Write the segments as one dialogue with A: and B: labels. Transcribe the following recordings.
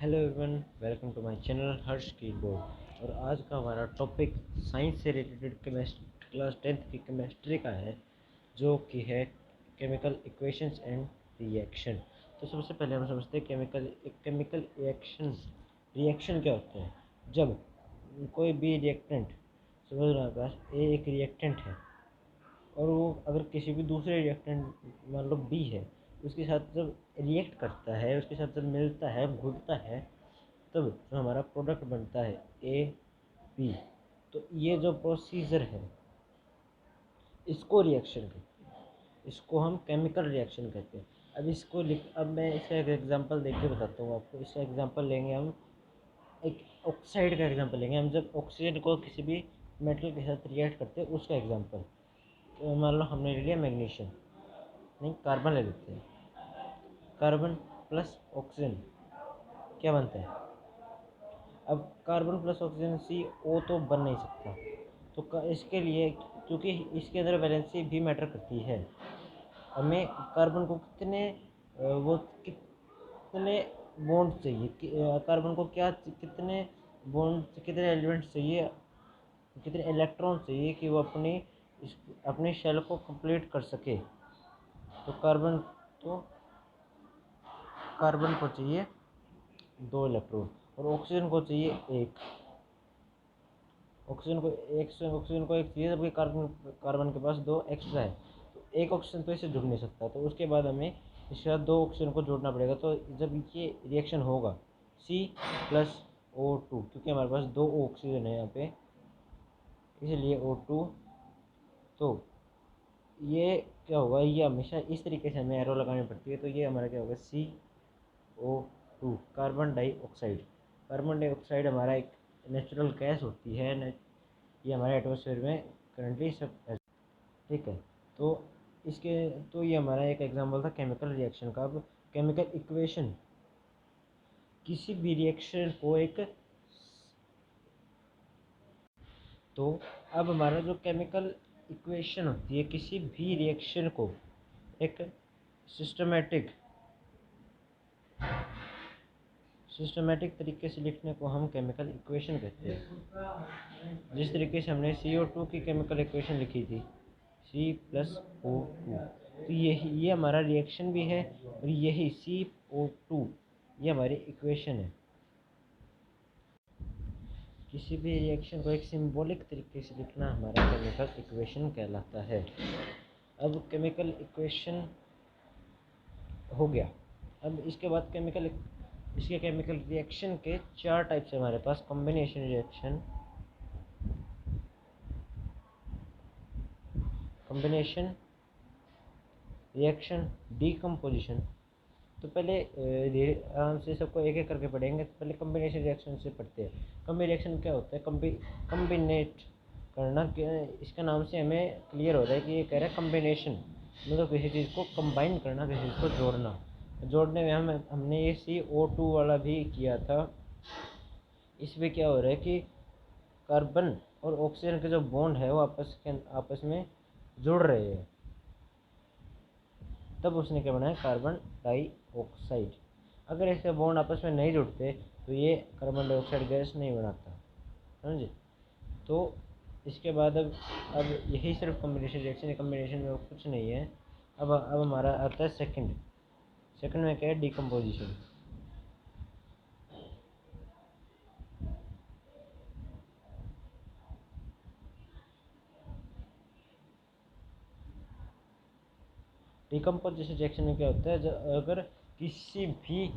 A: Hello everyone, welcome to my channel Harsh keyboard. और आज का हमारा टॉपिक साइंस से रिलेटेड केमिस्ट्री क्लास 10th की केमिस्ट्री का है, जो कि है केमिकल इक्वेशंस एंड रिएक्शन। तो सबसे पहले हम समझते हैं केमिकल रिएक्शन क्या होते हैं। जब कोई भी रिएक्टेंट, समझ रहे हैं पास ए एक रिएक्टेंट है और वो अगर किसी भी दूसरे रिएक्टेंट मान लो बी है, उसके साथ जब रिएक्ट करता है, उसके साथ जब मिलता है, घुलता है, तब जो हमारा प्रोडक्ट बनता है ए बी। तो ये जो प्रोसीजर है, इसको रिएक्शन कहते हैं, इसको हम केमिकल रिएक्शन कहते हैं। अब मैं इसका एक एग्जांपल देख के बताता हूँ आपको। इसका एग्जांपल लेंगे हम, एक ऑक्साइड का एग्जांपल लेंगे हम। जब ऑक्सीजन को किसी भी मेटल के साथ रिएक्ट करते हैं, उसका एग्जांपल मान लो हमने ले लिया मैग्नीशियम, नहीं कार्बन ले लेते हैं। कार्बन प्लस ऑक्सीजन क्या बनता है? अब कार्बन प्लस ऑक्सीजन CO तो बन नहीं सकता। तो इसके लिए, क्योंकि इसके अंदर वैलेंसी भी मैटर करती है, हमें कार्बन को कितने बॉन्ड चाहिए, कार्बन को कितने एलिमेंट्स चाहिए, कितने इलेक्ट्रॉन चाहिए कि वो अपनी शेल को कंप्लीट कर सके। तो तो कार्बन को चाहिए 2 इलेक्ट्रॉन और ऑक्सीजन को चाहिए एक। ऑक्सीजन को एक चाहिए, जबकि कार्बन के पास 2 एक्स्ट्रा है। तो एक ऑक्सीजन तो इससे जुड़ नहीं सकता, तो उसके बाद हमें इसके साथ 2 ऑक्सीजन को जोड़ना पड़ेगा। तो जब ये रिएक्शन होगा C+O2, क्योंकि हमारे पास 2 ऑक्सीजन है यहाँ पे, इसलिए O2। तो ये क्या होगा, ये हमेशा इस तरीके से हमें एरो लगानी पड़ती है। तो ये हमारा क्या होगा, CO2, कार्बन डाइऑक्साइड हमारा एक नेचुरल गैस होती है, ये हमारे एटमॉस्फेयर में करंटली सब है, ठीक है। तो इसके तो ये हमारा एक एग्जांपल था केमिकल रिएक्शन का। अब केमिकल इक्वेशन, किसी भी रिएक्शन को तो अब हमारा जो केमिकल इक्वेशन होती है, किसी भी रिएक्शन को एक सिस्टमेटिक तरीके से लिखने को हम केमिकल इक्वेशन कहते हैं। जिस तरीके से हमने CO2 की केमिकल इक्वेशन लिखी थी, C+O2, तो ये हमारा रिएक्शन भी है, और यही CO2 ये हमारी इक्वेशन है। किसी भी रिएक्शन को एक सिंबॉलिक तरीके से लिखना हमारा केमिकल इक्वेशन कहलाता है। अब केमिकल इक्वेशन हो गया। अब इसके बाद केमिकल रिएक्शन के 4 टाइप्स है हमारे पास। Combination reaction, decomposition. तो पहले धीरे आराम से सबको एक एक करके पढ़ेंगे। तो पहले कॉम्बिनेशन रिएक्शन से पढ़ते हैं। कॉम्बिनेशन क्या होता है? कम्बिनेट करना। इसका नाम से हमें क्लियर हो रहा है कि ये कह रहा है कम्बिनेशन, मतलब किसी चीज़ को कंबाइन करना, किसी चीज़ को जोड़ना। जोड़ने में हमने ये CO2 वाला भी किया था। इसमें क्या हो रहा है कि कार्बन और ऑक्सीजन के जो बॉन्ड है वो आपस में जुड़ रहे हैं, तब उसने क्या बनाया, कार्बन डाइऑक्साइड। अगर ऐसे बॉन्ड आपस में नहीं जुड़ते तो ये कार्बन डाइऑक्साइड गैस नहीं बनाता, समझे। तो इसके बाद अब यही सिर्फ कम्बिनेशन रिएक्शन है, कम्बिनेशन में कुछ नहीं है। अब हमारा आता है सेकंड में क्या है, डिकम्पोजिशन। डिकम्पोजिशन रिएक्शन में क्या होता है, अगर किसी भी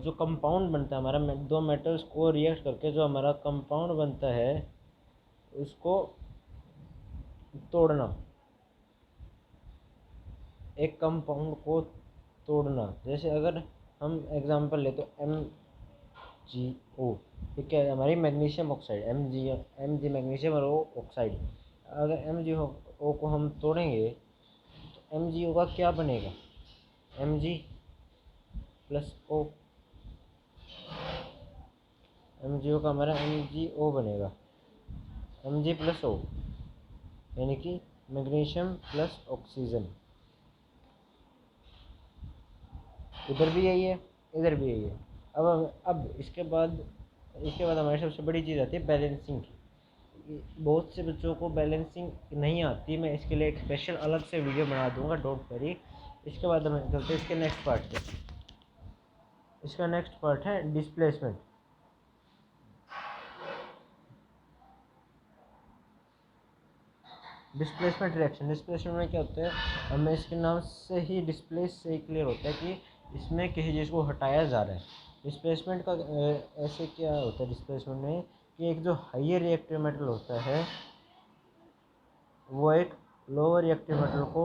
A: जो कंपाउंड बनता है हमारा, 2 मेटल्स को रिएक्ट करके जो हमारा कंपाउंड बनता है, उसको तोड़ना, एक कंपाउंड को तोड़ना। जैसे अगर हम एग्जांपल ले तो MgO, ठीक है, हमारी मैग्नीशियम ऑक्साइड, Mg मैग्नीशियम और O ऑक्साइड। अगर MgO को हम तोड़ेंगे तो MgO का क्या बनेगा, Mg+O। MgO का हमारा MgO बनेगा, Mg+O, यानी कि मैग्नीशियम प्लस ऑक्सीजन। इधर भी यही है, इधर भी यही है। अब इसके बाद हमारी सबसे बड़ी चीज़ आती है बैलेंसिंग की। बहुत से बच्चों को बैलेंसिंग नहीं आती, मैं इसके लिए एक स्पेशल अलग से वीडियो बना दूंगा, डोंट वरी। इसके बाद हम चलते हैं इसके नेक्स्ट पार्ट पे। इसका नेक्स्ट पार्ट है डिस्प्लेसमेंट। डिस्प्लेसमेंट में क्या होता है, हमें इसके नाम से ही डिस्प्लेस से ही क्लियर होता है कि इसमें किसी चीज़ को हटाया जा रहा है। डिस्प्लेसमेंट का ऐसे क्या होता है डिस्प्लेसमेंट में, कि एक जो हाइयर रिएक्टिव मेटल होता है वो एक लोअर रिएक्टिव मेटल को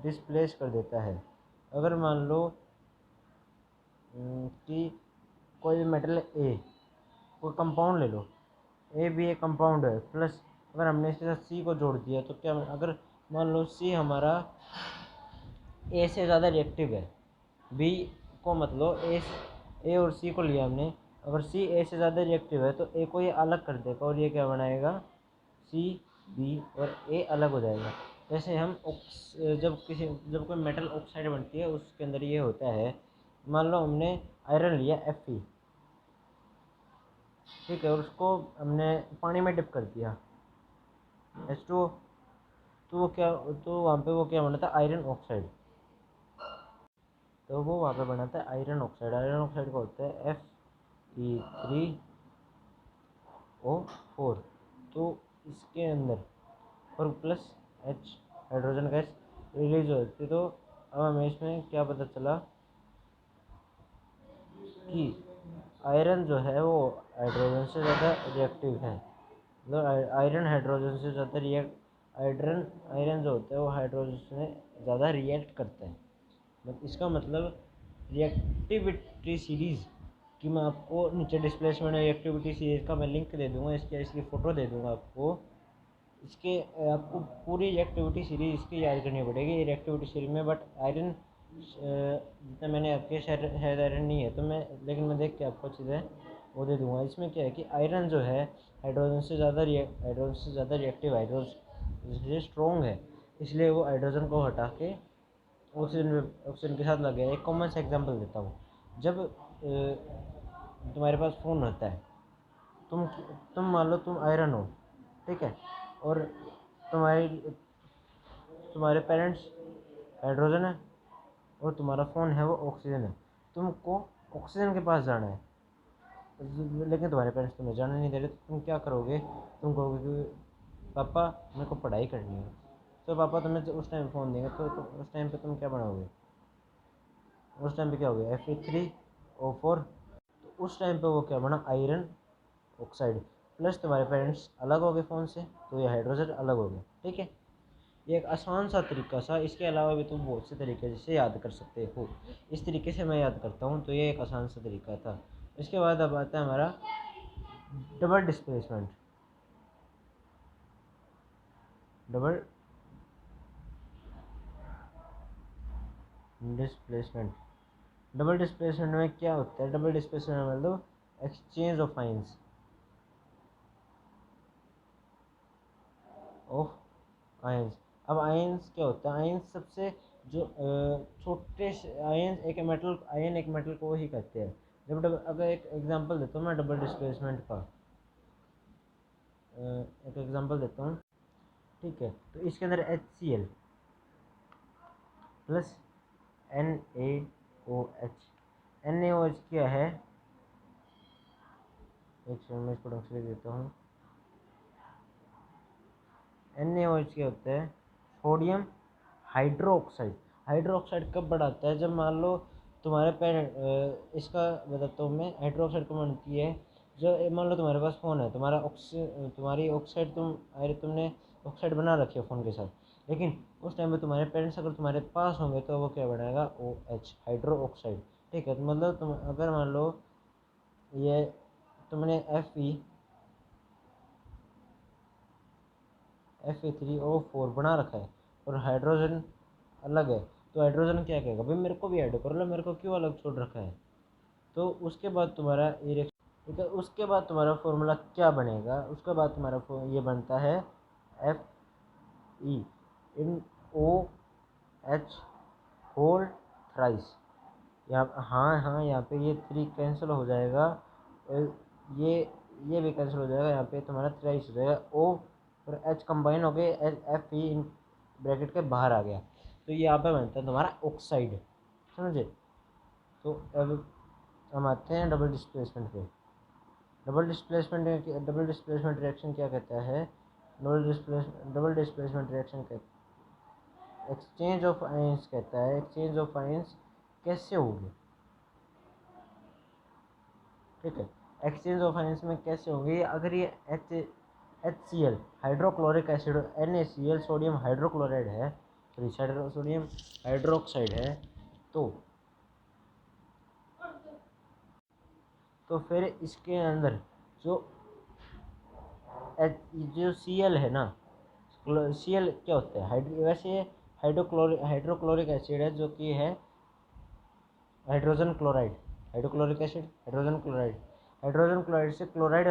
A: डिस्प्लेस कर देता है। अगर मान लो कि कोई मेटल ए, कोई कंपाउंड ले लो, ए भी एक कंपाउंड है, प्लस अगर हमने इसके साथ सी को जोड़ दिया तो क्या, अगर मान लो सी हमारा ए से ज़्यादा रिएक्टिव है, बी को मतलब ए और सी को लिया हमने, अगर सी ए से ज़्यादा रिएक्टिव है तो ए को ये अलग कर देगा और ये क्या बनाएगा, सी बी और ए अलग हो जाएगा। जैसे हम जब कोई मेटल ऑक्साइड बनती है उसके अंदर ये होता है, मान लो हमने आयरन लिया Fe, ठीक है, और उसको हमने पानी में डिप कर दिया H2O, तो वहाँ पे वो क्या बना था, आयरन ऑक्साइड। तो वो वहाँ पे बनाता है आयरन ऑक्साइड। आयरन ऑक्साइड का होता है Fe3O4। तो इसके अंदर और plus H hydrogen gas release होती है। तो अब हमें इसमें क्या पता चला कि आयरन जो है वो हाइड्रोजन से ज़्यादा रिएक्टिव है, मतलब आयरन हाइड्रोजन से ज़्यादा आयरन जो होता है वो हाइड्रोजन से ज़्यादा रिएक्ट करता है। इसका मतलब रिएक्टिविटी सीरीज़ कि मैं आपको नीचे डिस्प्लेसमेंट रिएक्टिविटी सीरीज़ का मैं लिंक दे दूंगा, इसकी फ़ोटो दे दूंगा आपको। आपको पूरी रिएक्टिविटी सीरीज इसकी याद करनी पड़ेगी रिएक्टिविटी सीरीज में। बट आयरन जितना मैंने आपके शायद आयरन नहीं है, तो मैं देख के आपको चीज़ें वो दे दूंगा। इसमें क्या है कि आयरन जो है हाइड्रोजन से ज़्यादा रिएक्टिव, हाइड्रोजन से स्ट्रॉन्ग है, इसलिए वो हाइड्रोजन को हटा के ऑक्सीजन के साथ लग गया। एक कॉमन सा एग्जांपल देता हूँ। जब तुम्हारे पास फ़ोन होता है, तुम मान लो तुम आयरन हो, ठीक है, और तुम्हारे पेरेंट्स हाइड्रोजन है और तुम्हारा फ़ोन है वो ऑक्सीजन है। तुमको ऑक्सीजन के पास जाना है, लेकिन तुम्हारे पेरेंट्स तुम्हें जाने नहीं दे रहे, तो तुम क्या करोगे, तुम कहोगे कि पापा मेरे को पढ़ाई करनी है। तो पापा तुम्हें उस टाइम फ़ोन देंगे, तो उस टाइम पे तुम क्या बनाओगे, उस टाइम पे क्या हो गया, Fe3O4। तो उस टाइम पे वो क्या बना, आयरन ऑक्साइड। प्लस तुम्हारे पेरेंट्स अलग हो गए फ़ोन से, तो ये हाइड्रोजन अलग हो गया, ठीक है। ये एक आसान सा तरीका सा, इसके अलावा भी तुम बहुत से तरीके से याद कर सकते हो। इस तरीके से मैं याद करता हूँ, तो ये एक आसान सा तरीका था। इसके बाद अब आता है हमारा double displacement. Double displacement double displacement में क्या होता है, डबल डिस्प्लेसमेंट मतलब एक्सचेंज ऑफ आयंस अब आयंस क्या होता है, आयंस सबसे जो छोटे आयन एक मेटल को ही कहते हैं। अगर एक एग्जांपल देता हूँ मैं डबल डिस्प्लेसमेंट का, एक एग्जांपल देता हूँ, ठीक है। तो इसके अंदर HCl प्लस NaOH। NaOH क्या है, एक सेकंड में इसको ढंग से लिख देता हूँ। NaOH क्या होता है, सोडियम हाइड्रोक्साइड। हाइड्रोक्साइड कब बढ़ाता है, जब मान लो तुम्हारे इसका बताता हूँ मैं, हाइड्रोक्साइड कब बनती है, जो मान लो तुम्हारे पास फ़ोन है, तुम्हारी ऑक्साइड तुमने ऑक्साइड बना रखी है फ़ोन के साथ, लेकिन उस टाइम पे तुम्हारे पेरेंट्स अगर तुम्हारे पास होंगे तो वो क्या बनाएगा, OH हाइड्रो ऑक्साइड, ठीक है। तो मतलब तुम अगर मान लो ये तुमने Fe3O4 बना रखा है और हाइड्रोजन अलग है, तो हाइड्रोजन क्या कहेगा, भाई मेरे को भी ऐड कर लो, मेरे को क्यों अलग छोड़ रखा है। तो उसके बाद तुम्हारा ठीक है, उसके बाद तुम्हारा फॉर्मूला क्या बनेगा, उसके बाद तुम्हारा ये बनता है Fe इन OH होल थ्राइस। यहाँ हाँ हाँ, यहाँ पे ये 3 कैंसिल हो जाएगा और ये ये भी कैंसिल हो जाएगा। यहाँ पे तुम्हारा थ्राइस हो जाएगा, ओ और एच कंबाइन हो गए, एफ ई इन ब्रैकेट के बाहर आ गया, तो ये यहाँ पे बनता है तुम्हारा ऑक्साइड, समझे। तो अब हम आते हैं डबल डिस्प्लेसमेंट पे। डबल डिस्प्लेसमेंट रिएक्शन क्या कहता है? डबल डिस्प्लेसमेंट रिएक्शन कहता, एक्सचेंज ऑफ आयंस कहता है। एक्सचेंज ऑफ आयंस कैसे होगी? ठीक है, एक्सचेंज ऑफ आयंस में कैसे होंगे? अगर ये HCl hydrochloric acid, NaCl sodium hydrochloride है, सॉरी सोडियम हाइड्रोक्साइड है, तो फिर इसके अंदर जो जो Cl है ना, Cl क्या होता है? वैसे हाइड्रोक्लोरिक एसिड है, जो कि है hydrogen chloride. Hydrochloric acid hydrogen chloride, hydrogen chloride से क्लोराइड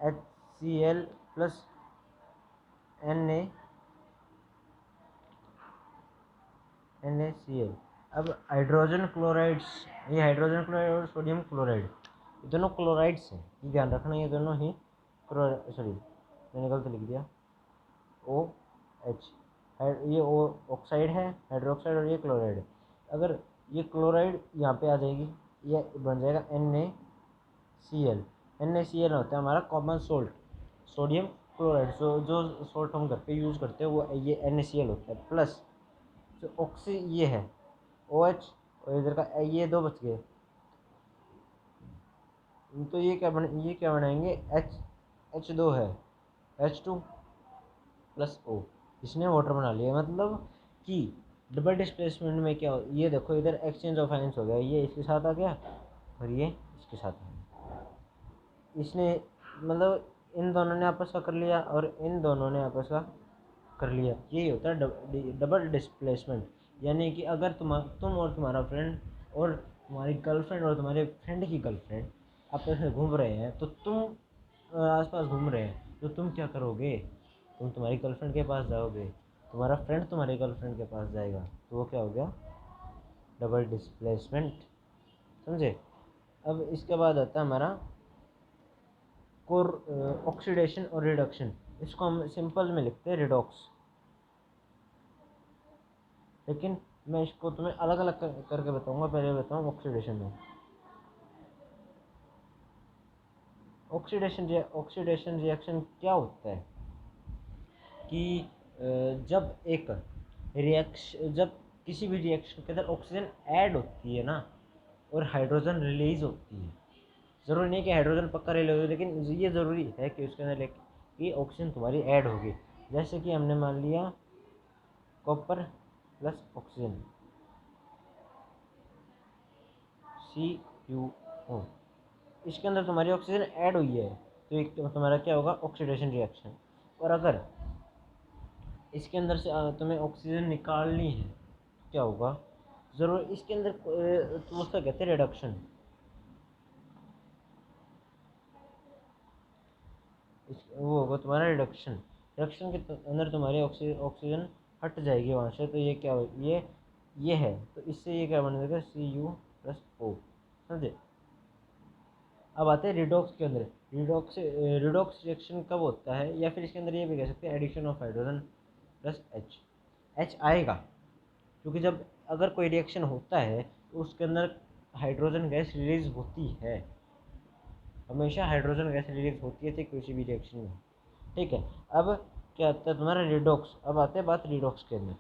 A: HCl प्लस NaCl। अब हाइड्रोजन क्लोराइड्स, ये हाइड्रोजन क्लोराइड और सोडियम क्लोराइड, ये दोनों क्लोराइड्स हैं, ये ध्यान रखना, ये दोनों ही सॉरी मैंने गलत लिख दिया, ओ एच, ये ओ ऑक्साइड है, हाइड्रोक्साइड, और ये क्लोराइड है। अगर ये क्लोराइड यहाँ पे आ जाएगी, ये बन जाएगा NaCl। NaCl होता है हमारा कॉमन सोल्ट, सोडियम क्लोराइड। जो सोल्ट हम घर पे यूज़ करते हैं वो ये NaCl होता है, प्लस जो ऑक्सी ये है OH, और इधर का ये दो बच गए, तो ये क्या बनाएंगे? H2 है, H2 प्लस O, इसने वाटर बना लिया। मतलब कि डबल डिस्प्लेसमेंट में क्या हो, ये देखो इधर एक्सचेंज ऑफ आयंस हो गया, ये इसके साथ आ गया और ये इसके साथ आ गया। इसने मतलब इन दोनों ने आपस का कर लिया और इन दोनों ने आपस का कर लिया, यही होता है डबल डिस्प्लेसमेंट। यानी कि अगर तुम और तुम्हारा फ्रेंड और तुम्हारी गर्लफ्रेंड और तुम्हारे फ्रेंड की गर्लफ्रेंड आपस में घूम रहे हैं, तो तुम आसपास घूम रहे हैं, तो तुम क्या करोगे? तुम तुम्हारी गर्लफ्रेंड के पास जाओगे, तुम्हारा फ्रेंड तुम्हारी गर्लफ्रेंड के पास जाएगा, तो वो क्या हो गया? डबल डिस्प्लेसमेंट, समझे। अब इसके बाद आता है हमारा कोर ऑक्सीडेशन और रिडक्शन। इसको हम सिंपल में लिखते हैं रिडॉक्स, लेकिन मैं इसको तुम्हें अलग अलग करके बताऊंगा। पहले बताऊँ ऑक्सीडेशन में। ऑक्सीडेशन रिएक्शन क्या होता है कि जब किसी भी रिएक्शन के अंदर ऑक्सीजन ऐड होती है ना, और हाइड्रोजन रिलीज होती है, ज़रूरी नहीं कि हाइड्रोजन पक्का रिलीज हो, लेकिन ये ज़रूरी है कि उसके अंदर कि ऑक्सीजन तुम्हारी ऐड होगी। जैसे कि हमने मान लिया कॉपर प्लस ऑक्सीजन CuO, इसके अंदर तुम्हारी ऑक्सीजन ऐड हुई है, तो एक तुम्हारा क्या होगा? Oxidation reaction. और अगर इसके अंदर से तुम्हें ऑक्सीजन निकालनी है, क्या होगा? ज़रूर इसके अंदर तो उसका कहते हैं रिडक्शन। वो होगा तुम्हारा रिडक्शन। रिडक्शन के अंदर तुम्हारी ऑक्सीजन हट जाएगी वहाँ से, तो ये क्या हो, ये है, तो इससे ये क्या बन जाएगा? Cu+O, समझे। अब आते हैं रिडॉक्स के अंदर। रिडॉक्स रिएक्शन कब होता है, या फिर इसके अंदर ये भी कह सकते हैं addition of hydrogen plus H आएगा, क्योंकि जब अगर कोई रिएक्शन होता है तो उसके अंदर हाइड्रोजन गैस रिलीज होती है, हमेशा हाइड्रोजन गैस रिलीज होती है किसी भी रिएक्शन में। ठीक है, अब क्या आता है तुम्हारा रिडॉक्स। अब आते हैं बात रिडॉक्स के अंदर।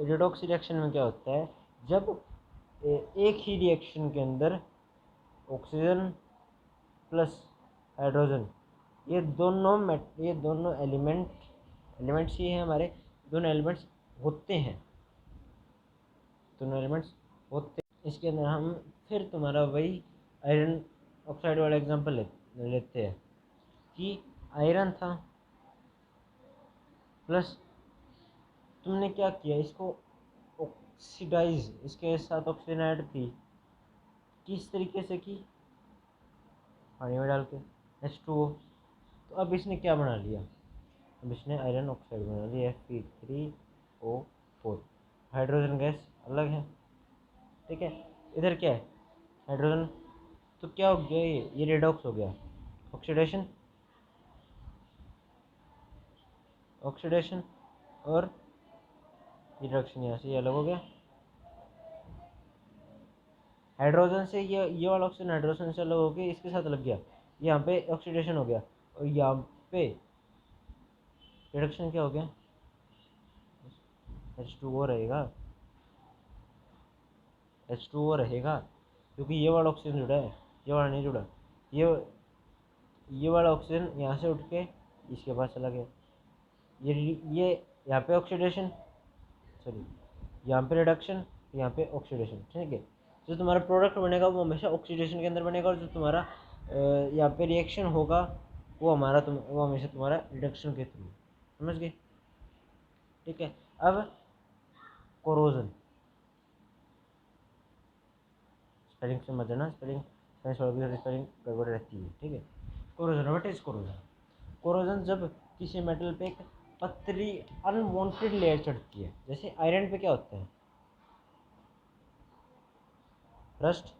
A: रिडॉक्स रिएक्शन में क्या होता है? जब एक ही रिएक्शन के अंदर ऑक्सीजन प्लस हाइड्रोजन, ये दोनों एलिमेंट्स ही हैं हमारे, दोनों एलिमेंट्स होते हैं, दोनों एलिमेंट्स होते हैं। इसके अंदर हम फिर तुम्हारा वही आयरन ऑक्साइड वाला एग्जांपल लेते हैं कि आयरन था, प्लस तुमने क्या किया? इसको ऑक्सीडाइज, इसके साथ ऑक्सीजन ऐड की, किस तरीके से की? पानी में डाल के, H2O। तो अब इसने क्या बना लिया? अब इसने आयरन ऑक्साइड बना लिया Fe3O4। हाइड्रोजन गैस अलग है, ठीक है। इधर क्या है, हाइड्रोजन, तो क्या हो गया, ये रेडॉक्स हो गया, ऑक्सीडेशन, ऑक्सीडेशन, और रिडक्शन, यहाँ से ये अलग हो गया। हाइड्रोजन से ये वाला ऑक्सीजन हाइड्रोजन से अलग हो गया, इसके साथ लग गया, यहाँ पे ऑक्सीडेशन हो गया, और यहाँ पे रिडक्शन क्या हो गया, H2O रहेगा, H2O रहेगा, क्योंकि ये वाला ऑक्सीजन जुड़ा है, ये वाला नहीं जुड़ा। ये वाला ऑक्सीजन यहाँ से उठ के इसके पास चला गया, ये यहाँ पे ऑक्सीडेशन, सॉरी यहाँ पे रिडक्शन, यहाँ पे ऑक्सीडेशन, ठीक है। जो तुम्हारा प्रोडक्ट बनेगा वो हमेशा ऑक्सीडेशन के अंदर बनेगा, और जो तुम्हारा यहाँ पे रिएक्शन होगा वो हमेशा तुम्हारा रिडक्शन के थ्रू, समझ गए, ठीक है। अब कोरोजन, स्पेलिंग से मत जाना, स्पेलिंग साइंस वालों की स्पेलिंग गड़बड़ रहती है, ठीक है। Corrosion, what is corrosion? Corrosion जब किसी मेटल पे एक पतली अनवांटेड लेयर चढ़ती है, जैसे आयरन पे क्या होता है, रस्ट,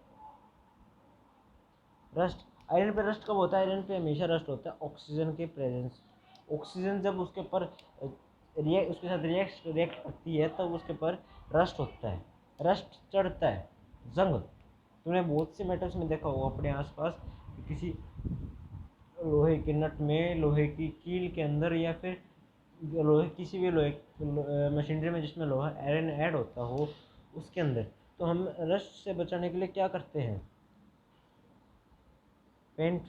A: रस्ट, आयरन पे रस्ट कब होता है, आयरन पे हमेशा रस्ट होता है ऑक्सीजन के प्रेजेंस, ऑक्सीजन जब उसके ऊपर उसके साथ रिएक्ट करती है तब उसके ऊपर रस्ट होता है, रस्ट चढ़ता है, जंग। तुमने बहुत से मेटल्स में देखा होगा अपने आसपास, किसी लोहे के नट में, लोहे की कील के अंदर, या फिर लोहे किसी भी लोहे मशीनरी में जिसमें लोहा आयरन ऐड होता हो उसके अंदर, तो हम रस्ट से बचाने के लिए क्या करते हैं, पेंट,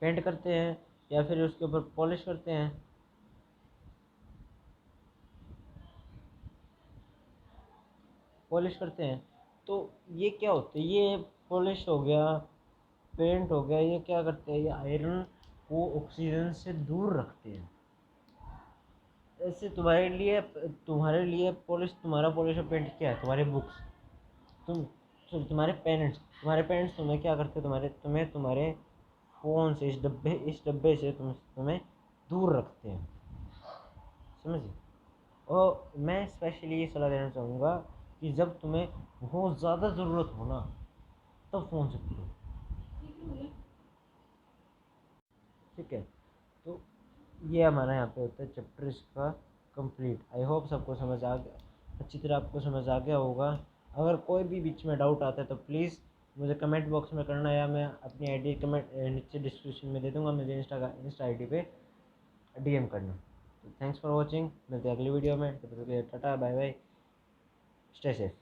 A: पेंट करते हैं, या फिर उसके ऊपर पॉलिश करते हैं, पॉलिश करते हैं। तो ये क्या होता है, ये पॉलिश हो गया, पेंट हो गया, ये क्या करते हैं, ये आयरन को ऑक्सीजन से दूर रखते हैं। ऐसे तुम्हारे लिए पॉलिश, तुम्हारा पॉलिश और पेंट क्या है, तुम्हारे बुक्स, तुम्हारे पेरेंट्स तुम्हें क्या करते हैं, तुम्हारे फ़ोन से, इस डब्बे से तुम्हें दूर रखते हैं, समझिए। और मैं स्पेशली ये सलाह देना चाहूँगा कि जब तुम्हें बहुत ज़्यादा ज़रूरत हो ना, तब फ़ोन से पढ़ो, ठीक है। तो ये हमारा यहाँ पे होता है चैप्टर इसका कंप्लीट। आई होप सबको समझ आ गया, अच्छी तरह आपको समझ आ गया होगा। अगर कोई भी बीच में डाउट आता है तो प्लीज़ मुझे कमेंट बॉक्स में करना, या मैं अपनी आईडी कमेंट नीचे डिस्क्रिप्शन में दे दूँगा, मुझे इंस्टा आईडी पे डीएम करना। तो थैंक्स फॉर वॉचिंग, मिलते हैं अगली वीडियो में, तब तक के लिए tata bye bye, stay safe.